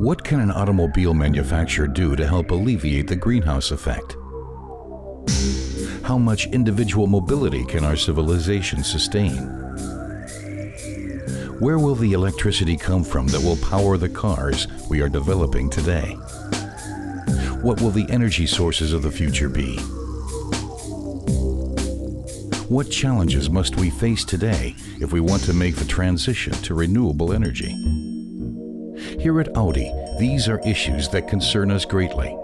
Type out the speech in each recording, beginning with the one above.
What can an automobile manufacturer do to help alleviate the greenhouse effect? How much individual mobility can our civilization sustain? Where will the electricity come from that will power the cars we are developing today? What will the energy sources of the future be? What challenges must we face today if we want to make the transition to renewable energy? Here at Audi, these are issues that concern us greatly.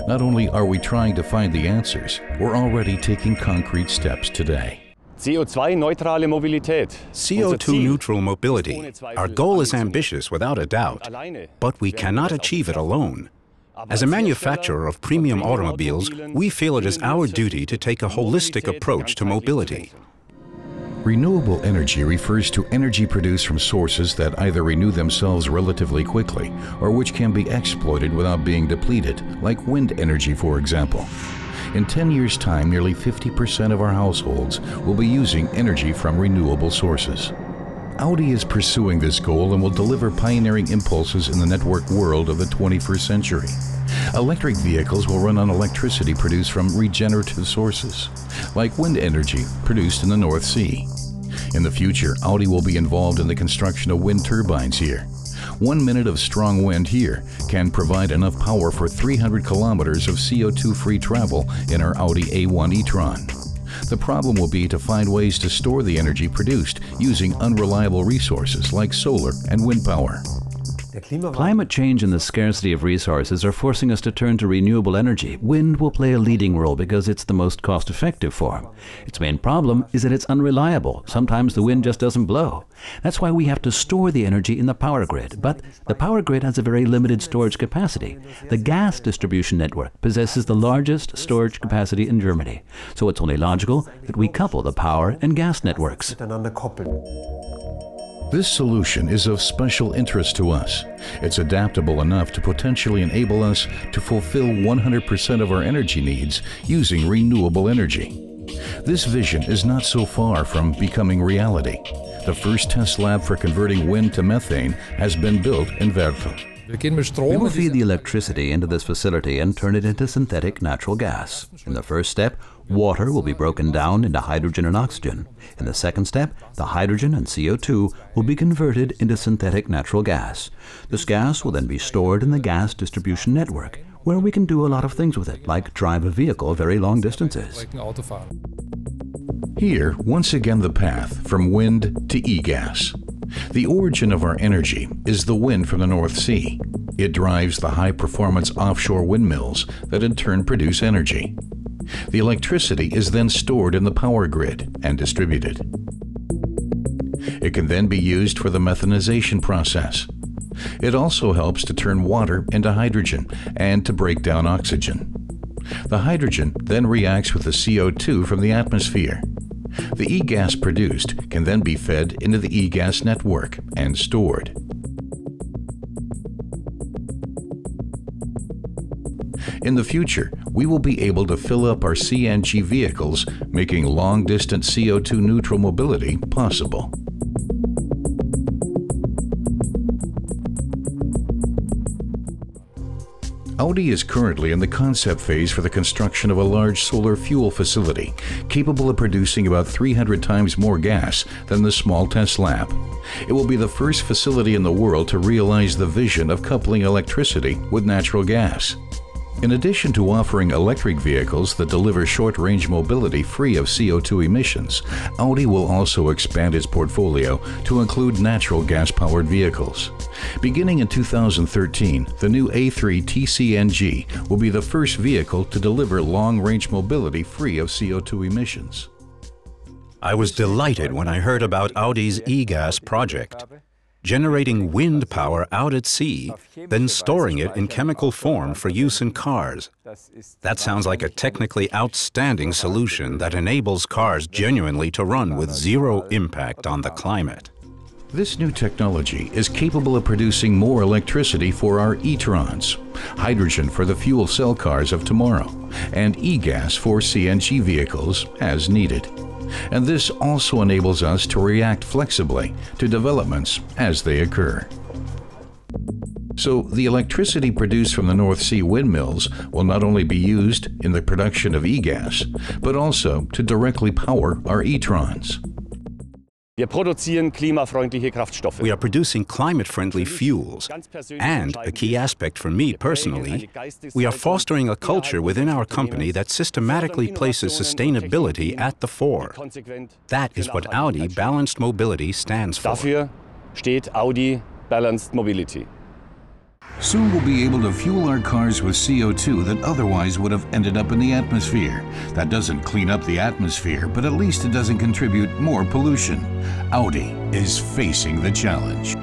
Not only are we trying to find the answers, we're already taking concrete steps today. CO2-neutrale Mobilität. CO2-neutral mobility. Our goal is ambitious without a doubt, but we cannot achieve it alone. As a manufacturer of premium automobiles, we feel it is our duty to take a holistic approach to mobility. Renewable energy refers to energy produced from sources that either renew themselves relatively quickly or which can be exploited without being depleted, like wind energy, for example. In 10 years' time, nearly 50% of our households will be using energy from renewable sources. Audi is pursuing this goal and will deliver pioneering impulses in the network world of the 21st century. Electric vehicles will run on electricity produced from regenerative sources, like wind energy produced in the North Sea. In the future, Audi will be involved in the construction of wind turbines here. 1 minute of strong wind here can provide enough power for 300 kilometers of CO2-free travel in our Audi A1 e-tron. The problem will be to find ways to store the energy produced using unreliable resources like solar and wind power. Climate change and the scarcity of resources are forcing us to turn to renewable energy. Wind will play a leading role because it's the most cost-effective form. Its main problem is that it's unreliable. Sometimes the wind just doesn't blow. That's why we have to store the energy in the power grid. But the power grid has a very limited storage capacity. The gas distribution network possesses the largest storage capacity in Germany. So it's only logical that we couple the power and gas networks. This solution is of special interest to us. It's adaptable enough to potentially enable us to fulfill 100% of our energy needs using renewable energy. This vision is not so far from becoming reality. The first test lab for converting wind to methane has been built in Wertel. We will feed the electricity into this facility and turn it into synthetic natural gas. In the first step, water will be broken down into hydrogen and oxygen. In the second step, the hydrogen and CO2 will be converted into synthetic natural gas. This gas will then be stored in the gas distribution network, where we can do a lot of things with it, like drive a vehicle very long distances. Here, once again, the path from wind to e-gas. The origin of our energy is the wind from the North Sea. It drives the high-performance offshore windmills that in turn produce energy. The electricity is then stored in the power grid and distributed. It can then be used for the methanization process. It also helps to turn water into hydrogen and to break down oxygen. The hydrogen then reacts with the CO2 from the atmosphere. The e-gas produced can then be fed into the e-gas network and stored. In the future, we will be able to fill up our CNG vehicles, making long-distance CO2-neutral mobility possible. Audi is currently in the concept phase for the construction of a large solar fuel facility, capable of producing about 300 times more gas than the small test lab. It will be the first facility in the world to realize the vision of coupling electricity with natural gas. In addition to offering electric vehicles that deliver short-range mobility free of CO2 emissions, Audi will also expand its portfolio to include natural gas-powered vehicles. Beginning in 2013, the new A3 TCNG will be the first vehicle to deliver long-range mobility free of CO2 emissions. I was delighted when I heard about Audi's e-gas project. Generating wind power out at sea, then storing it in chemical form for use in cars. That sounds like a technically outstanding solution that enables cars genuinely to run with zero impact on the climate. This new technology is capable of producing more electricity for our e-trons, hydrogen for the fuel cell cars of tomorrow, and e-gas for CNG vehicles as needed. And this also enables us to react flexibly to developments as they occur. So the electricity produced from the North Sea windmills will not only be used in the production of e-gas, but also to directly power our e-trons. Wir produzieren klimafreundliche Kraftstoffe. We are producing climate-friendly fuels. And a key aspect for me personally, we are fostering a culture within our company that systematically places sustainability at the fore. That is what Audi Balanced Mobility stands for. Dafür steht Audi Balanced Mobility. Soon we'll be able to fuel our cars with CO2 that otherwise would have ended up in the atmosphere. That doesn't clean up the atmosphere, but at least it doesn't contribute more pollution. Audi is facing the challenge.